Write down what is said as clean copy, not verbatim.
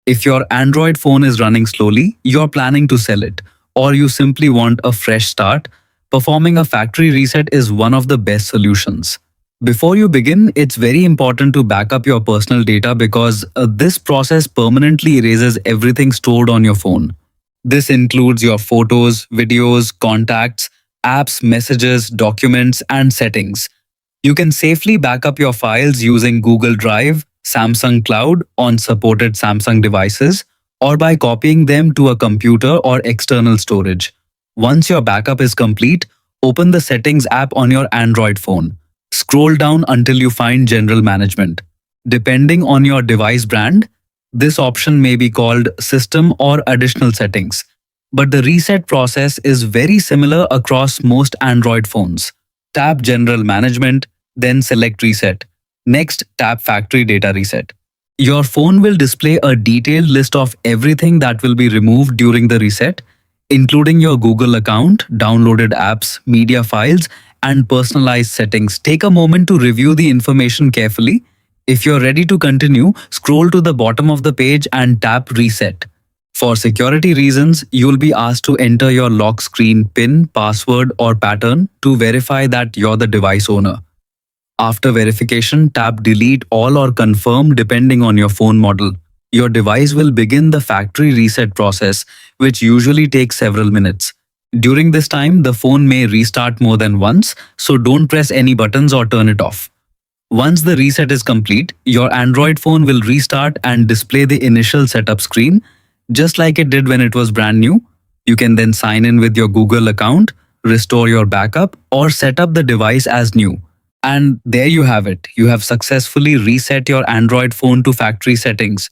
If your Android phone is running slowly, you're planning to sell it, or you simply want a fresh start, performing a factory reset is one of the best solutions. Before you begin, it's very important to back up your personal data because this process permanently erases everything stored on your phone. This includes your photos, videos, contacts, apps, messages, documents, and settings. You can safely back up your files using Google Drive, Samsung Cloud on supported Samsung devices, or by copying them to a computer or external storage. Once your backup is complete, open the Settings app on your Android phone. Scroll down until you find General Management. Depending on your device brand, this option may be called System or Additional Settings. But the reset process is very similar across most Android phones. Tap General Management, then select Reset. Next, tap Factory Data Reset. Your phone will display a detailed list of everything that will be removed during the reset, including your Google account, downloaded apps, media files, and personalized settings. Take a moment to review the information carefully. If you're ready to continue, scroll to the bottom of the page and tap Reset. For security reasons, you'll be asked to enter your lock screen PIN, password, or pattern to verify that you're the device owner. After verification, tap Delete All or Confirm depending on your phone model. Your device will begin the factory reset process, which usually takes several minutes. During this time, the phone may restart more than once, so don't press any buttons or turn it off. Once the reset is complete, your Android phone will restart and display the initial setup screen, just like it did when it was brand new. You can then sign in with your Google account, restore your backup, or set up the device as new. And there you have it. You have successfully reset your Android phone to factory settings.